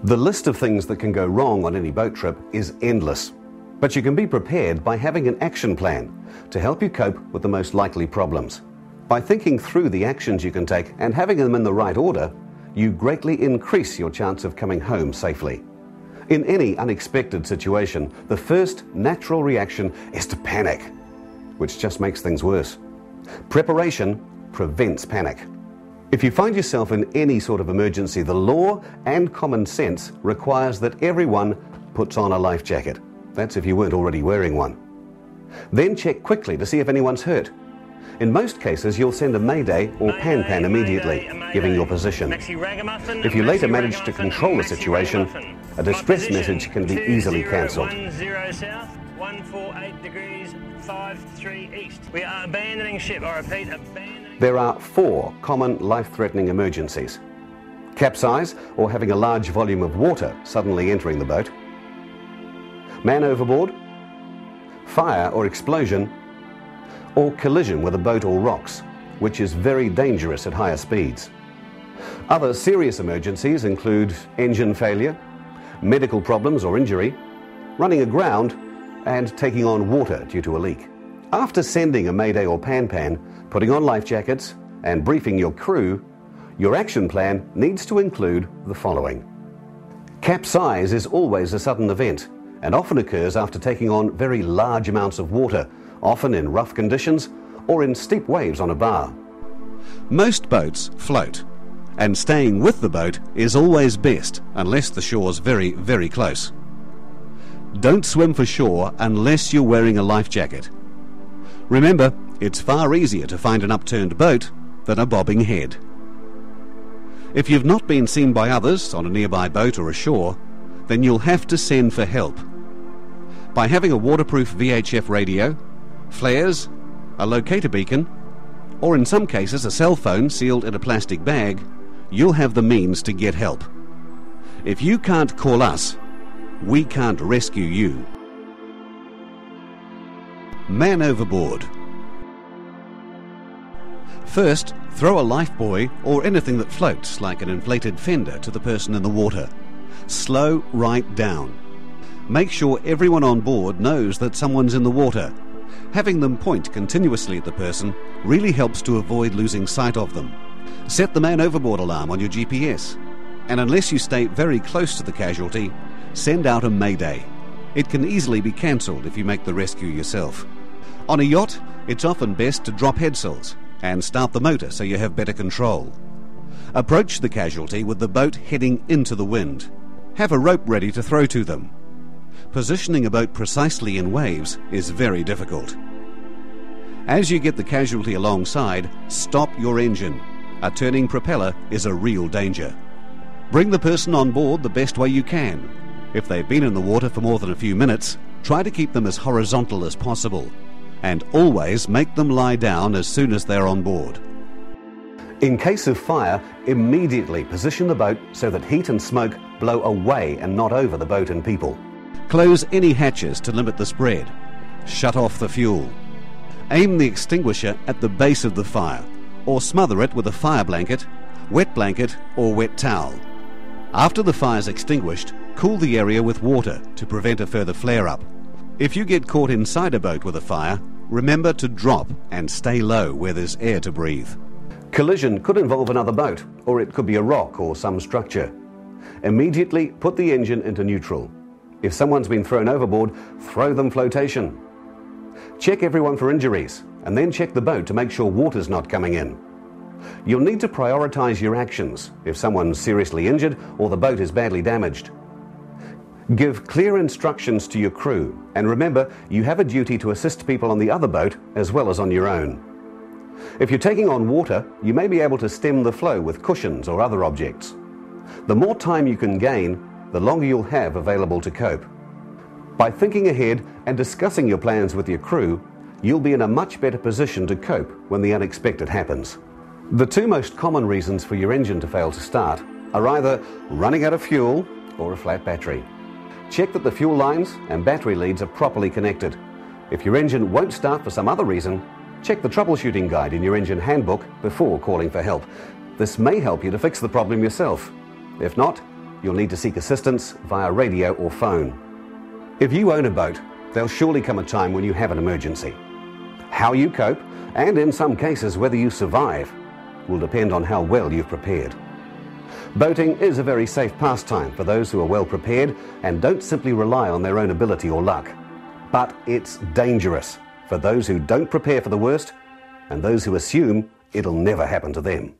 The list of things that can go wrong on any boat trip is endless, but you can be prepared by having an action plan to help you cope with the most likely problems. By thinking through the actions you can take and having them in the right order, you greatly increase your chance of coming home safely. In any unexpected situation, the first natural reaction is to panic, which just makes things worse. Preparation prevents panic. If you find yourself in any sort of emergency, the law and common sense requires that everyone puts on a life jacket. That's if you weren't already wearing one. Then check quickly to see if anyone's hurt. In most cases, you'll send a mayday or pan-pan immediately, giving your position. If you later manage to control the situation, a distress message can be easily cancelled. 10 south, 148 degrees, 53 east. We are abandoning ship. I repeat, abandoning. There are 4 common life-threatening emergencies: capsize, or having a large volume of water suddenly entering the boat; man overboard; fire or explosion; or collision with a boat or rocks, which is very dangerous at higher speeds. Other serious emergencies include engine failure, medical problems or injury, running aground, and taking on water due to a leak. After sending a mayday or pan-pan, putting on life jackets, and briefing your crew, your action plan needs to include the following. Capsize is always a sudden event and often occurs after taking on very large amounts of water, often in rough conditions or in steep waves on a bar. Most boats float, and staying with the boat is always best unless the shore's very, very close. Don't swim for shore unless you're wearing a life jacket. Remember, it's far easier to find an upturned boat than a bobbing head. If you've not been seen by others on a nearby boat or ashore, then you'll have to send for help. By having a waterproof VHF radio, flares, a locator beacon, or in some cases a cell phone sealed in a plastic bag, you'll have the means to get help. If you can't call us, we can't rescue you. Man overboard. First, throw a life buoy or anything that floats like an inflated fender to the person in the water. Slow right down. Make sure everyone on board knows that someone's in the water. Having them point continuously at the person really helps to avoid losing sight of them. Set the man overboard alarm on your GPS, and unless you stay very close to the casualty, send out a mayday. It can easily be cancelled if you make the rescue yourself. On a yacht, it's often best to drop headsails and start the motor so you have better control. Approach the casualty with the boat heading into the wind. Have a rope ready to throw to them. Positioning a boat precisely in waves is very difficult. As you get the casualty alongside, stop your engine. A turning propeller is a real danger. Bring the person on board the best way you can. If they've been in the water for more than a few minutes, try to keep them as horizontal as possible, and always make them lie down as soon as they're on board. In case of fire, immediately position the boat so that heat and smoke blow away and not over the boat and people. Close any hatches to limit the spread. Shut off the fuel. Aim the extinguisher at the base of the fire, or smother it with a fire blanket, wet blanket, or wet towel. After the fire's extinguished, cool the area with water to prevent a further flare-up. If you get caught inside a boat with a fire, remember to drop and stay low where there's air to breathe. Collision could involve another boat, or it could be a rock or some structure. Immediately put the engine into neutral. If someone's been thrown overboard, throw them flotation. Check everyone for injuries, and then check the boat to make sure water's not coming in. You'll need to prioritize your actions if someone's seriously injured or the boat is badly damaged. Give clear instructions to your crew, and remember, you have a duty to assist people on the other boat as well as on your own. If you're taking on water, you may be able to stem the flow with cushions or other objects. The more time you can gain, the longer you'll have available to cope. By thinking ahead and discussing your plans with your crew, you'll be in a much better position to cope when the unexpected happens. The 2 most common reasons for your engine to fail to start are either running out of fuel or a flat battery. Check that the fuel lines and battery leads are properly connected. If your engine won't start for some other reason, check the troubleshooting guide in your engine handbook before calling for help. This may help you to fix the problem yourself. If not, you'll need to seek assistance via radio or phone. If you own a boat, there'll surely come a time when you have an emergency. How you cope, and in some cases whether you survive, will depend on how well you've prepared. Boating is a very safe pastime for those who are well prepared and don't simply rely on their own ability or luck. But it's dangerous for those who don't prepare for the worst and those who assume it'll never happen to them.